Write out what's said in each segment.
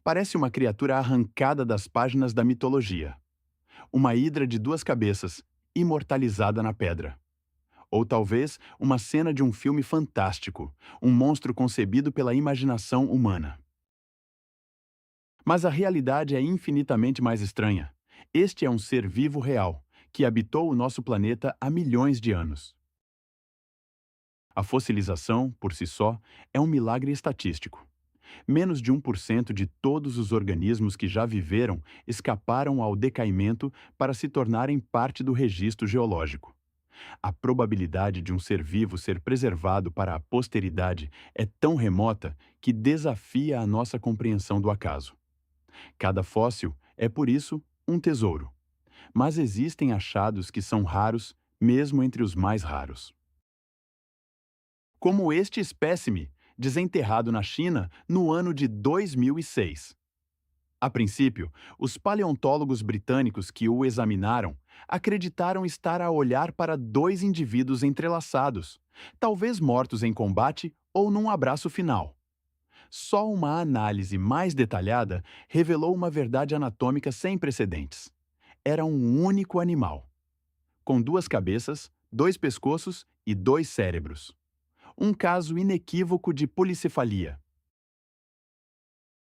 Parece uma criatura arrancada das páginas da mitologia. Uma hidra de duas cabeças, imortalizada na pedra. Ou talvez uma cena de um filme fantástico, um monstro concebido pela imaginação humana. Mas a realidade é infinitamente mais estranha. Este é um ser vivo real, que habitou o nosso planeta há milhões de anos. A fossilização, por si só, é um milagre estatístico. Menos de 1% de todos os organismos que já viveram escaparam ao decaimento para se tornarem parte do registro geológico. A probabilidade de um ser vivo ser preservado para a posteridade é tão remota que desafia a nossa compreensão do acaso. Cada fóssil é, por isso, um tesouro. Mas existem achados que são raros, mesmo entre os mais raros. Como este espécime, desenterrado na China no ano de 2006. A princípio, os paleontólogos britânicos que o examinaram acreditaram estar a olhar para dois indivíduos entrelaçados, talvez mortos em combate ou num abraço final. Só uma análise mais detalhada revelou uma verdade anatômica sem precedentes. Era um único animal, com duas cabeças, dois pescoços e dois cérebros. Um caso inequívoco de policefalia.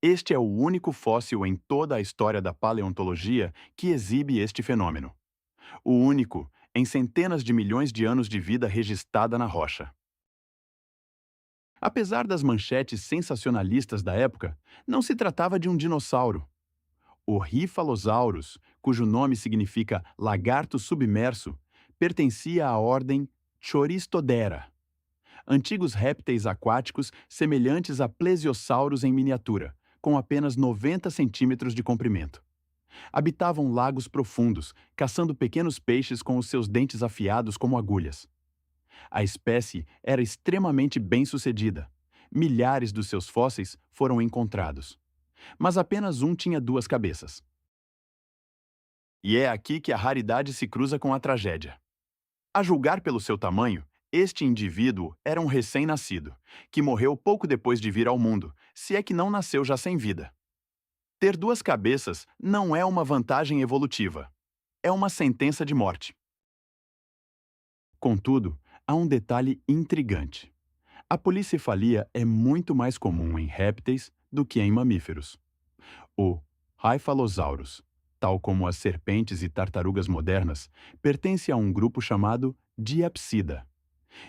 Este é o único fóssil em toda a história da paleontologia que exibe este fenômeno. O único em centenas de milhões de anos de vida registrada na rocha. Apesar das manchetes sensacionalistas da época, não se tratava de um dinossauro. O Rifalosaurus, cujo nome significa lagarto submerso, pertencia à ordem Choristodera, antigos répteis aquáticos semelhantes a plesiosauros em miniatura, com apenas 90 centímetros de comprimento. Habitavam lagos profundos, caçando pequenos peixes com os seus dentes afiados como agulhas. A espécie era extremamente bem-sucedida. Milhares dos seus fósseis foram encontrados. Mas apenas um tinha duas cabeças. E é aqui que a raridade se cruza com a tragédia. A julgar pelo seu tamanho, este indivíduo era um recém-nascido, que morreu pouco depois de vir ao mundo, se é que não nasceu já sem vida. Ter duas cabeças não é uma vantagem evolutiva. É uma sentença de morte. Contudo, há um detalhe intrigante. A policefalia é muito mais comum em répteis do que em mamíferos. O Hyphalosaurus, tal como as serpentes e tartarugas modernas, pertence a um grupo chamado Diapsida.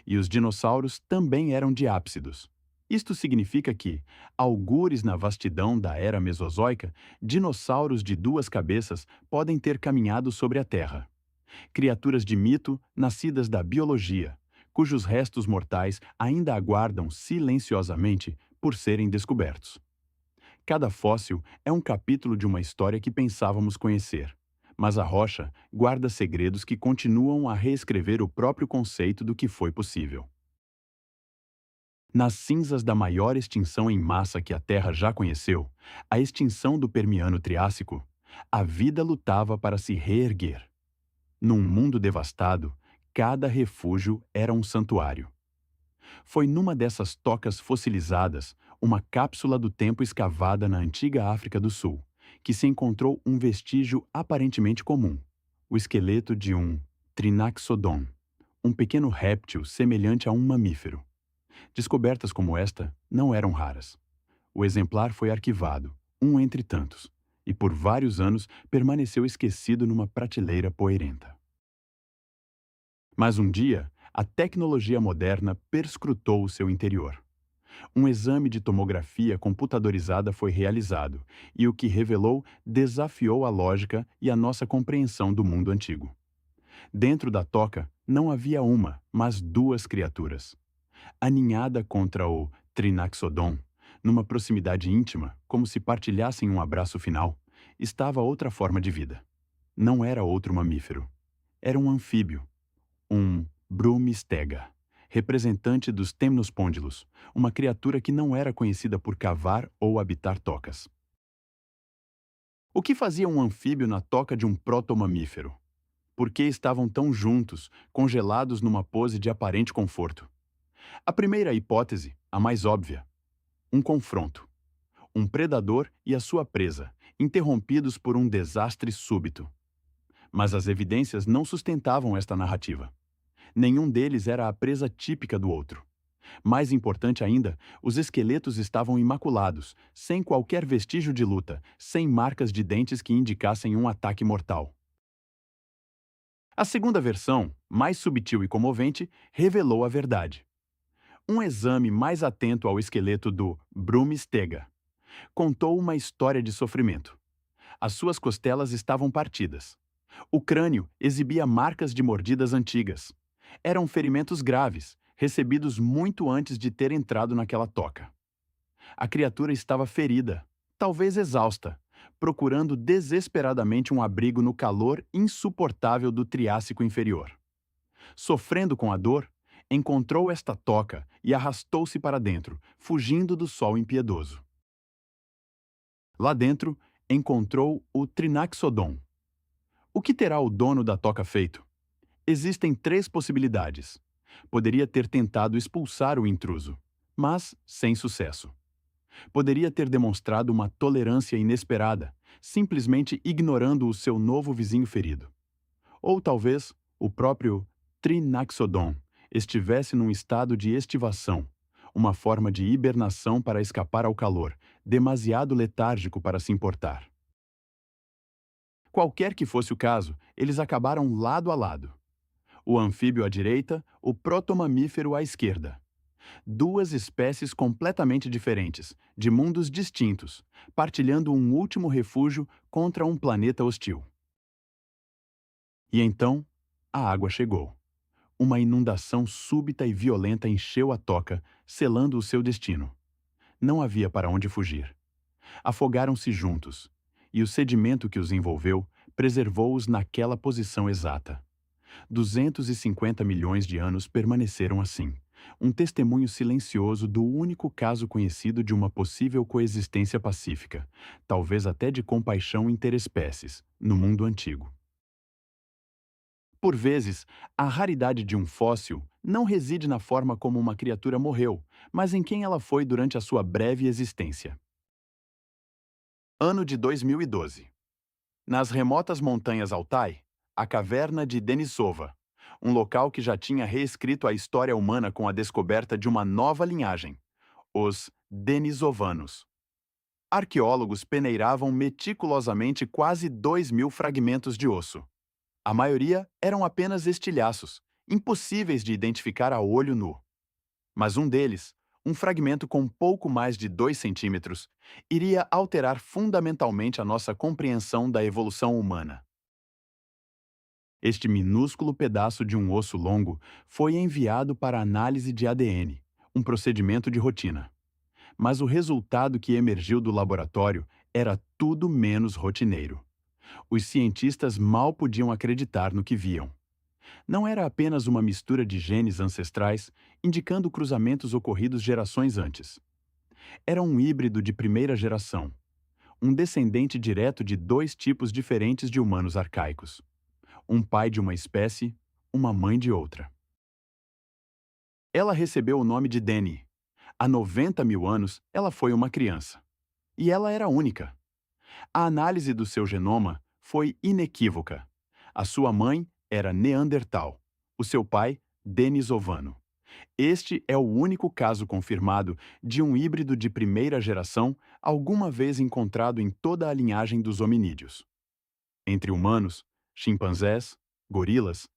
E os dinossauros também eram diápsidos. Isto significa que, algures na vastidão da era Mesozoica, dinossauros de duas cabeças podem ter caminhado sobre a Terra. Criaturas de mito nascidas da biologia, cujos restos mortais ainda aguardam silenciosamente por serem descobertos. Cada fóssil é um capítulo de uma história que pensávamos conhecer, mas a rocha guarda segredos que continuam a reescrever o próprio conceito do que foi possível. Nas cinzas da maior extinção em massa que a Terra já conheceu, a extinção do Permiano-Triássico, a vida lutava para se reerguer. Num mundo devastado, cada refúgio era um santuário. Foi numa dessas tocas fossilizadas, uma cápsula do tempo escavada na antiga África do Sul, que se encontrou um vestígio aparentemente comum, o esqueleto de um Trinaxodon, um pequeno réptil semelhante a um mamífero. Descobertas como esta não eram raras. O exemplar foi arquivado, um entre tantos, e por vários anos permaneceu esquecido numa prateleira poeirenta. Mas um dia, a tecnologia moderna perscrutou o seu interior. Um exame de tomografia computadorizada foi realizado, e o que revelou desafiou a lógica e a nossa compreensão do mundo antigo. Dentro da toca não havia uma, mas duas criaturas. Aninhada contra o Trinaxodon, numa proximidade íntima, como se partilhassem um abraço final, estava outra forma de vida. Não era outro mamífero. Era um anfíbio, um Brumistega, representante dos temnospôndilos, uma criatura que não era conhecida por cavar ou habitar tocas. O que fazia um anfíbio na toca de um protomamífero? Por que estavam tão juntos, congelados numa pose de aparente conforto? A primeira hipótese, a mais óbvia: um confronto. um predador e a sua presa, interrompidos por um desastre súbito. Mas as evidências não sustentavam esta narrativa. Nenhum deles era a presa típica do outro. Mais importante ainda, os esqueletos estavam imaculados, sem qualquer vestígio de luta, sem marcas de dentes que indicassem um ataque mortal. A segunda versão, mais subtil e comovente, revelou a verdade. Um exame mais atento ao esqueleto do Brumistega contou uma história de sofrimento. As suas costelas estavam partidas. O crânio exibia marcas de mordidas antigas. Eram ferimentos graves, recebidos muito antes de ter entrado naquela toca. A criatura estava ferida, talvez exausta, procurando desesperadamente um abrigo no calor insuportável do Triássico inferior. Sofrendo com a dor, encontrou esta toca e arrastou-se para dentro, fugindo do sol impiedoso. Lá dentro, encontrou o Trinaxodon. O que terá o dono da toca feito? Existem 3 possibilidades. Poderia ter tentado expulsar o intruso, mas sem sucesso. Poderia ter demonstrado uma tolerância inesperada, simplesmente ignorando o seu novo vizinho ferido. Ou talvez o próprio Trinaxodon estivesse num estado de estivação, uma forma de hibernação para escapar ao calor, demasiado letárgico para se importar. Qualquer que fosse o caso, eles acabaram lado a lado. O anfíbio à direita, o protomamífero à esquerda. 2 espécies completamente diferentes, de mundos distintos, partilhando um último refúgio contra um planeta hostil. E então, a água chegou. Uma inundação súbita e violenta encheu a toca, selando o seu destino. Não havia para onde fugir. Afogaram-se juntos, e o sedimento que os envolveu preservou-os naquela posição exata. 250 milhões de anos permaneceram assim, um testemunho silencioso do único caso conhecido de uma possível coexistência pacífica, talvez até de compaixão interespécies, no mundo antigo. Por vezes, a raridade de um fóssil não reside na forma como uma criatura morreu, mas em quem ela foi durante a sua breve existência. Ano de 2012. Nas remotas montanhas Altai, a caverna de Denisova, um local que já tinha reescrito a história humana com a descoberta de uma nova linhagem, os Denisovanos. Arqueólogos peneiravam meticulosamente quase 2.000 fragmentos de osso. A maioria eram apenas estilhaços, impossíveis de identificar a olho nu. Mas um deles, um fragmento com pouco mais de 2 centímetros, iria alterar fundamentalmente a nossa compreensão da evolução humana. Este minúsculo pedaço de um osso longo foi enviado para análise de ADN, um procedimento de rotina. Mas o resultado que emergiu do laboratório era tudo menos rotineiro. Os cientistas mal podiam acreditar no que viam. Não era apenas uma mistura de genes ancestrais, indicando cruzamentos ocorridos gerações antes. Era um híbrido de primeira geração, um descendente direto de 2 tipos diferentes de humanos arcaicos. Um pai de uma espécie, uma mãe de outra. Ela recebeu o nome de Deni. Há 90 mil anos, ela foi uma criança. E ela era única. A análise do seu genoma foi inequívoca. A sua mãe era Neandertal, o seu pai, Denisovano. Este é o único caso confirmado de um híbrido de primeira geração alguma vez encontrado em toda a linhagem dos hominídeos. Entre humanos, chimpanzés, gorilas,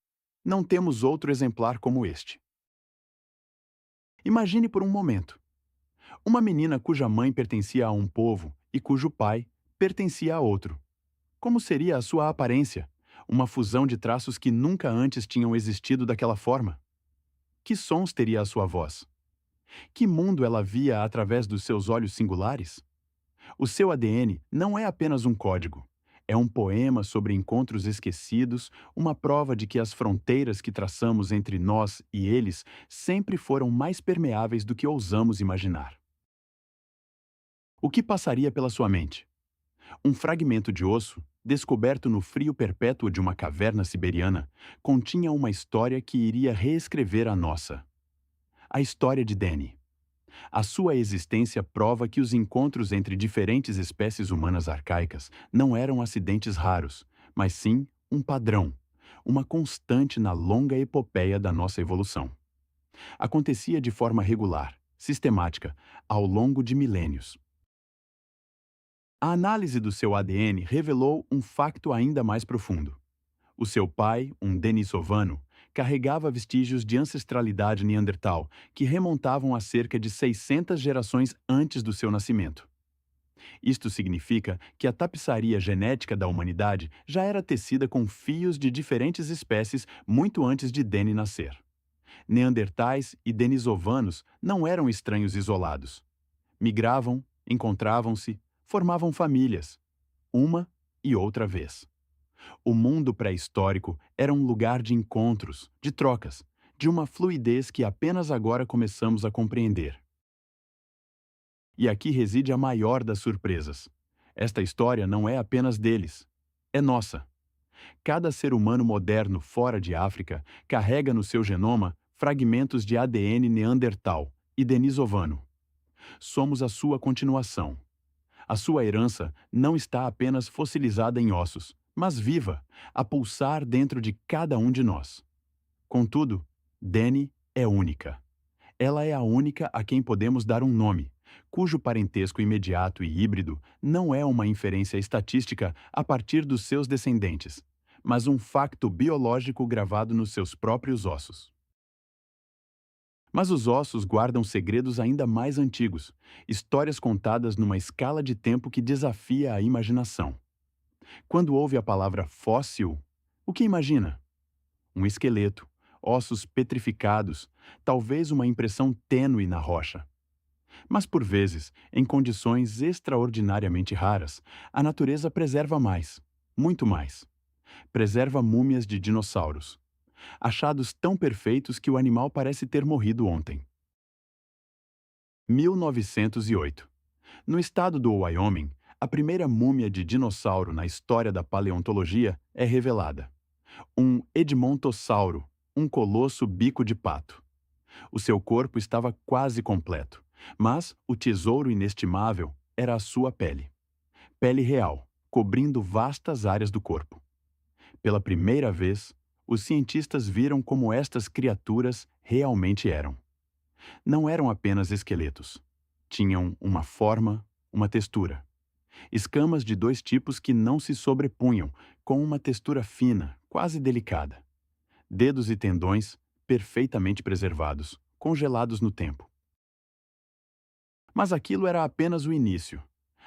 não temos outro exemplar como este. Imagine por um momento. Uma menina cuja mãe pertencia a um povo e cujo pai pertencia a outro. Como seria a sua aparência? Uma fusão de traços que nunca antes tinham existido daquela forma? Que sons teria a sua voz? Que mundo ela via através dos seus olhos singulares? O seu ADN não é apenas um código. É um poema sobre encontros esquecidos, uma prova de que as fronteiras que traçamos entre nós e eles sempre foram mais permeáveis do que ousamos imaginar. O que passaria pela sua mente? Um fragmento de osso, descoberto no frio perpétuo de uma caverna siberiana, continha uma história que iria reescrever a nossa. A história de Deni. A sua existência prova que os encontros entre diferentes espécies humanas arcaicas não eram acidentes raros, mas sim um padrão, uma constante na longa epopeia da nossa evolução. Acontecia de forma regular, sistemática, ao longo de milênios. A análise do seu ADN revelou um facto ainda mais profundo. O seu pai, um denisovano, carregava vestígios de ancestralidade neandertal que remontavam a cerca de 600 gerações antes do seu nascimento. Isto significa que a tapeçaria genética da humanidade já era tecida com fios de diferentes espécies muito antes de Deni nascer. Neandertais e denisovanos não eram estranhos isolados. Migravam, encontravam-se, formavam famílias, uma e outra vez. O mundo pré-histórico era um lugar de encontros, de trocas, de uma fluidez que apenas agora começamos a compreender. E aqui reside a maior das surpresas. Esta história não é apenas deles, é nossa. Cada ser humano moderno fora de África carrega no seu genoma fragmentos de ADN neandertal e denisovano. Somos a sua continuação. A sua herança não está apenas fossilizada em ossos, mas viva, a pulsar dentro de cada um de nós. Contudo, Deni é única. Ela é a única a quem podemos dar um nome, cujo parentesco imediato e híbrido não é uma inferência estatística a partir dos seus descendentes, mas um facto biológico gravado nos seus próprios ossos. Mas os ossos guardam segredos ainda mais antigos, histórias contadas numa escala de tempo que desafia a imaginação. Quando ouve a palavra fóssil, o que imagina? Um esqueleto, ossos petrificados, talvez uma impressão tênue na rocha. Mas por vezes, em condições extraordinariamente raras, a natureza preserva mais, muito mais. Preserva múmias de dinossauros, achados tão perfeitos que o animal parece ter morrido ontem. 1908. No estado do Wyoming, a primeira múmia de dinossauro na história da paleontologia é revelada. Um Edmontossauro, um colosso bico de pato. O seu corpo estava quase completo, mas o tesouro inestimável era a sua pele. Pele real, cobrindo vastas áreas do corpo. Pela primeira vez, os cientistas viram como estas criaturas realmente eram. Não eram apenas esqueletos. Tinham uma forma, uma textura. Escamas de dois tipos que não se sobrepunham, com uma textura fina, quase delicada. Dedos e tendões perfeitamente preservados, congelados no tempo. Mas aquilo era apenas o início.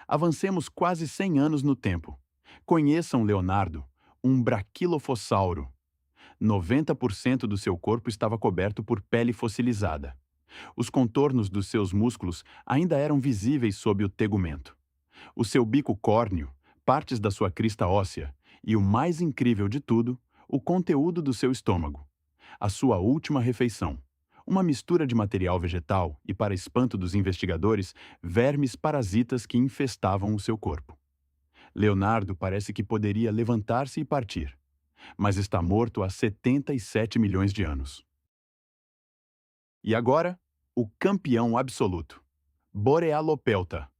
Avancemos quase 100 anos no tempo. Conheçam Leonardo, um braquilofossauro. 90% do seu corpo estava coberto por pele fossilizada. Os contornos dos seus músculos ainda eram visíveis sob o tegumento. O seu bico córneo, partes da sua crista óssea e, o mais incrível de tudo, o conteúdo do seu estômago. A sua última refeição. Uma mistura de material vegetal e, para espanto dos investigadores, vermes parasitas que infestavam o seu corpo. Leonardo parece que poderia levantar-se e partir, mas está morto há 77 milhões de anos. E agora, o campeão absoluto. Borealopelta,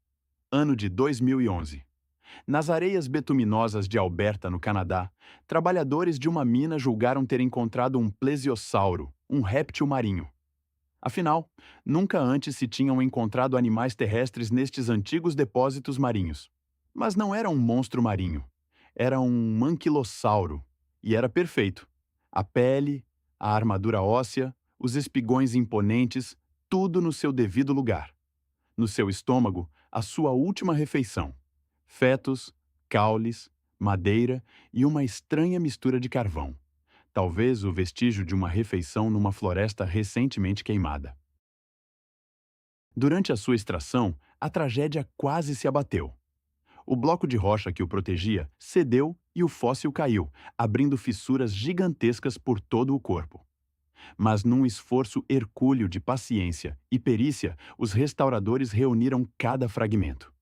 ano de 2011. Nas areias betuminosas de Alberta, no Canadá, trabalhadores de uma mina julgaram ter encontrado um plesiosauro, um réptil marinho. Afinal, nunca antes se tinham encontrado animais terrestres nestes antigos depósitos marinhos. Mas não era um monstro marinho. Era um anquilossauro. E era perfeito. A pele, a armadura óssea, os espigões imponentes, tudo no seu devido lugar. No seu estômago, a sua última refeição. Fetos, caules, madeira e uma estranha mistura de carvão. Talvez o vestígio de uma refeição numa floresta recentemente queimada. Durante a sua extração, a tragédia quase se abateu. O bloco de rocha que o protegia cedeu e o fóssil caiu, abrindo fissuras gigantescas por todo o corpo. Mas num esforço hercúleo de paciência e perícia, os restauradores reuniram cada fragmento.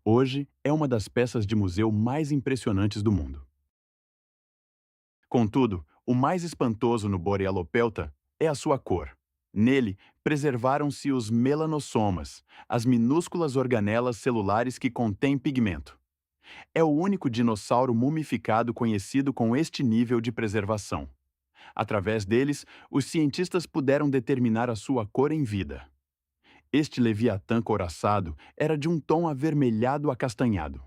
Hoje é uma das peças de museu mais impressionantes do mundo. Contudo, o mais espantoso no Borealopelta é a sua cor. Nele, preservaram-se os melanossomas, as minúsculas organelas celulares que contêm pigmento. É o único dinossauro mumificado conhecido com este nível de preservação. Através deles, os cientistas puderam determinar a sua cor em vida. Este Leviatã couraçado era de um tom avermelhado acastanhado.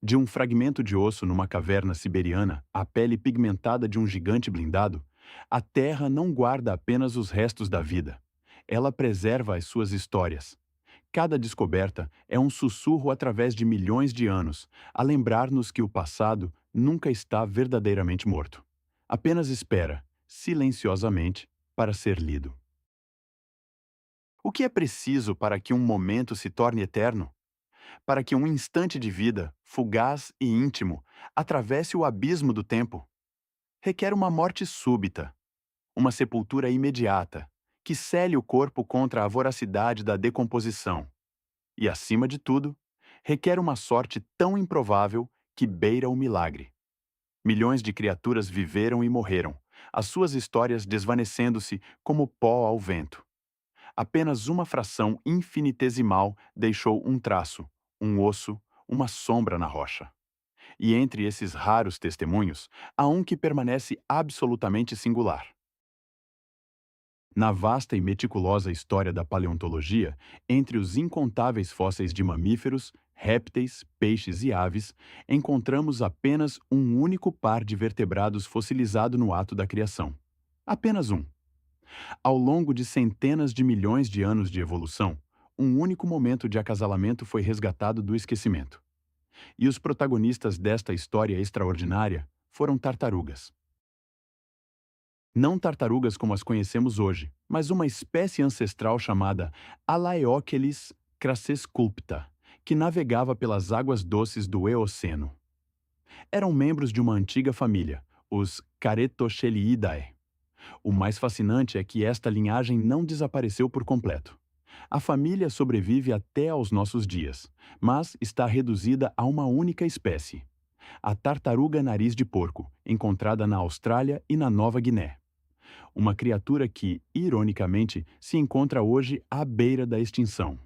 De um fragmento de osso numa caverna siberiana, à pele pigmentada de um gigante blindado, a Terra não guarda apenas os restos da vida. Ela preserva as suas histórias. Cada descoberta é um sussurro através de milhões de anos, a lembrar-nos que o passado nunca está verdadeiramente morto. Apenas espera, silenciosamente, para ser lido. O que é preciso para que um momento se torne eterno? Para que um instante de vida, fugaz e íntimo, atravesse o abismo do tempo? Requer uma morte súbita, uma sepultura imediata, que cele o corpo contra a voracidade da decomposição. E, acima de tudo, requer uma sorte tão improvável que beira o milagre. Milhões de criaturas viveram e morreram, as suas histórias desvanecendo-se como pó ao vento. Apenas uma fração infinitesimal deixou um traço, um osso, uma sombra na rocha. E entre esses raros testemunhos, há um que permanece absolutamente singular. Na vasta e meticulosa história da paleontologia, entre os incontáveis fósseis de mamíferos, répteis, peixes e aves, encontramos apenas um único par de vertebrados fossilizado no ato da criação. Apenas um. Ao longo de centenas de milhões de anos de evolução, um único momento de acasalamento foi resgatado do esquecimento. E os protagonistas desta história extraordinária foram tartarugas. Não tartarugas como as conhecemos hoje, mas uma espécie ancestral chamada Alaeocheles crassesculpta, que navegava pelas águas doces do Eoceno. Eram membros de uma antiga família, os Caretocheliidae. O mais fascinante é que esta linhagem não desapareceu por completo. A família sobrevive até aos nossos dias, mas está reduzida a uma única espécie: a tartaruga nariz de porco, encontrada na Austrália e na Nova Guiné. Uma criatura que, ironicamente, se encontra hoje à beira da extinção.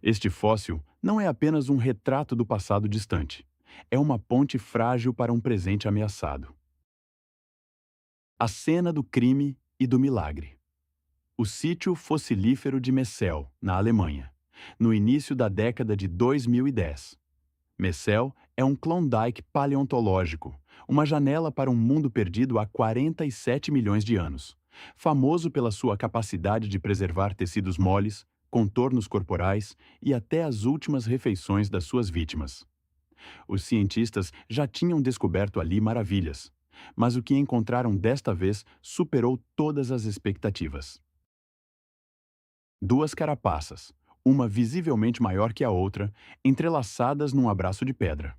Este fóssil não é apenas um retrato do passado distante. É uma ponte frágil para um presente ameaçado. A cena do crime e do milagre. O sítio fossilífero de Messel, na Alemanha, no início da década de 2010. Messel é um Klondike paleontológico, uma janela para um mundo perdido há 47 milhões de anos, famoso pela sua capacidade de preservar tecidos moles, contornos corporais e até as últimas refeições das suas vítimas. Os cientistas já tinham descoberto ali maravilhas, mas o que encontraram desta vez superou todas as expectativas. Duas carapaças, uma visivelmente maior que a outra, entrelaçadas num abraço de pedra.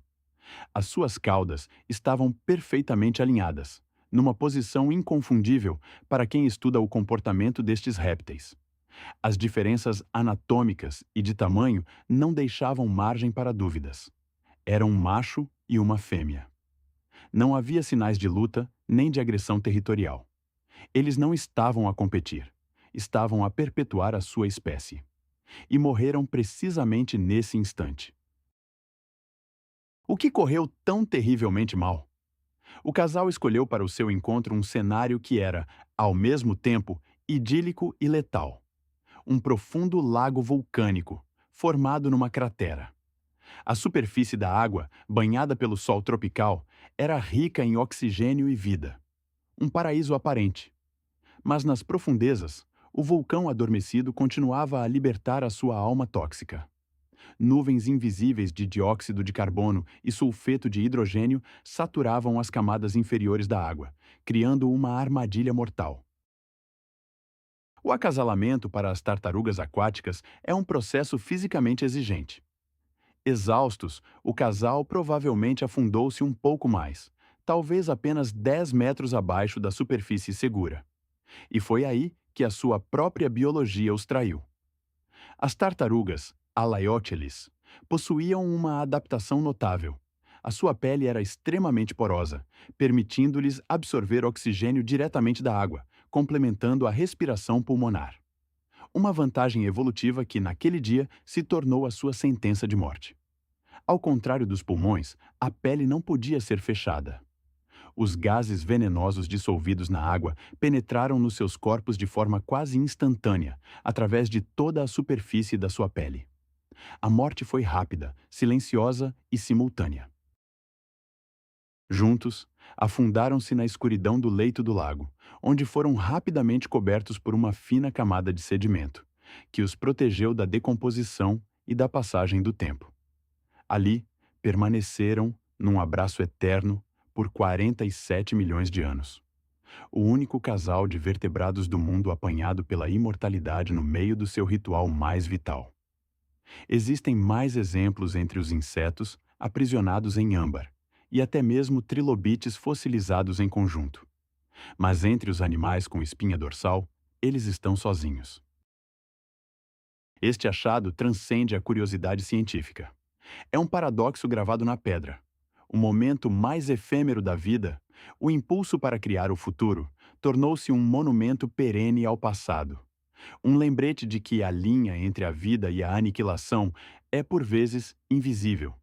As suas caudas estavam perfeitamente alinhadas, numa posição inconfundível para quem estuda o comportamento destes répteis. As diferenças anatômicas e de tamanho não deixavam margem para dúvidas. Era um macho e uma fêmea. Não havia sinais de luta nem de agressão territorial. Eles não estavam a competir. Estavam a perpetuar a sua espécie. E morreram precisamente nesse instante. O que correu tão terrivelmente mal? O casal escolheu para o seu encontro um cenário que era, ao mesmo tempo, idílico e letal. Um profundo lago vulcânico, formado numa cratera. A superfície da água, banhada pelo sol tropical, era rica em oxigênio e vida. Um paraíso aparente. Mas nas profundezas, o vulcão adormecido continuava a libertar a sua alma tóxica. Nuvens invisíveis de dióxido de carbono e sulfeto de hidrogênio saturavam as camadas inferiores da água, criando uma armadilha mortal. O acasalamento para as tartarugas aquáticas é um processo fisicamente exigente. Exaustos, o casal provavelmente afundou-se um pouco mais, talvez apenas 10 metros abaixo da superfície segura. E foi aí que a sua própria biologia os traiu. As tartarugas, Alaiocheles, possuíam uma adaptação notável. A sua pele era extremamente porosa, permitindo-lhes absorver oxigênio diretamente da água, complementando a respiração pulmonar. Uma vantagem evolutiva que, naquele dia, se tornou a sua sentença de morte. Ao contrário dos pulmões, a pele não podia ser fechada. Os gases venenosos dissolvidos na água penetraram nos seus corpos de forma quase instantânea, através de toda a superfície da sua pele. A morte foi rápida, silenciosa e simultânea. Juntos, afundaram-se na escuridão do leito do lago, onde foram rapidamente cobertos por uma fina camada de sedimento, que os protegeu da decomposição e da passagem do tempo. Ali, permaneceram, num abraço eterno, por 47 milhões de anos. O único casal de vertebrados do mundo apanhado pela imortalidade no meio do seu ritual mais vital. Existem mais exemplos entre os insetos aprisionados em âmbar, e até mesmo trilobites fossilizados em conjunto. Mas entre os animais com espinha dorsal, eles estão sozinhos. Este achado transcende a curiosidade científica. É um paradoxo gravado na pedra. O momento mais efêmero da vida, o impulso para criar o futuro, tornou-se um monumento perene ao passado. Um lembrete de que a linha entre a vida e a aniquilação é, por vezes, invisível,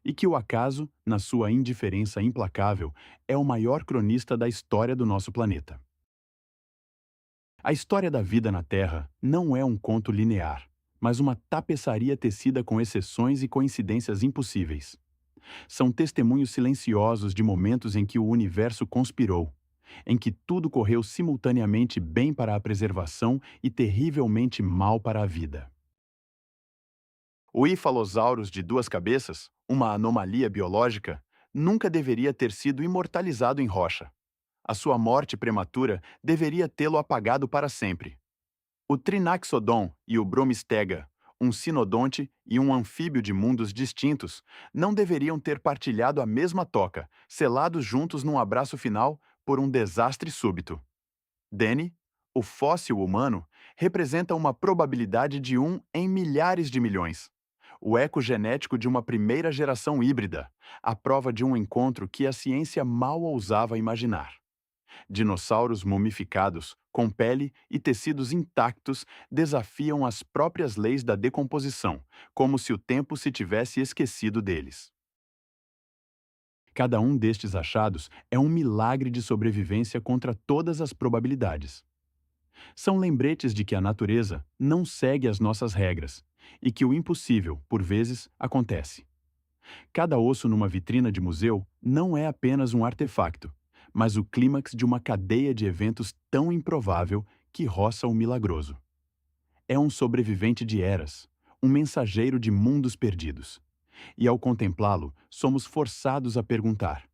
e que o acaso, na sua indiferença implacável, é o maior cronista da história do nosso planeta. A história da vida na Terra não é um conto linear, mas uma tapeçaria tecida com exceções e coincidências impossíveis. São testemunhos silenciosos de momentos em que o universo conspirou, em que tudo correu simultaneamente bem para a preservação e terrivelmente mal para a vida. O Hyphalosaurus de duas cabeças, uma anomalia biológica, nunca deveria ter sido imortalizado em rocha. A sua morte prematura deveria tê-lo apagado para sempre. O Trinaxodon e o Bromistega, um sinodonte e um anfíbio de mundos distintos, não deveriam ter partilhado a mesma toca, selados juntos num abraço final por um desastre súbito. Danny, o fóssil humano, representa uma probabilidade de 1 em milhares de milhões. O eco genético de uma primeira geração híbrida, a prova de um encontro que a ciência mal ousava imaginar. Dinossauros mumificados, com pele e tecidos intactos, desafiam as próprias leis da decomposição, como se o tempo se tivesse esquecido deles. Cada um destes achados é um milagre de sobrevivência contra todas as probabilidades. São lembretes de que a natureza não segue as nossas regras e que o impossível, por vezes, acontece. Cada osso numa vitrina de museu não é apenas um artefacto, mas o clímax de uma cadeia de eventos tão improvável que roça o milagroso. É um sobrevivente de eras, um mensageiro de mundos perdidos. E ao contemplá-lo, somos forçados a perguntar: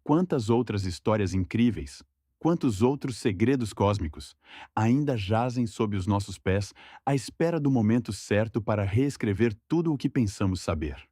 quantas outras histórias incríveis, quantos outros segredos cósmicos ainda jazem sob os nossos pés à espera do momento certo para reescrever tudo o que pensamos saber?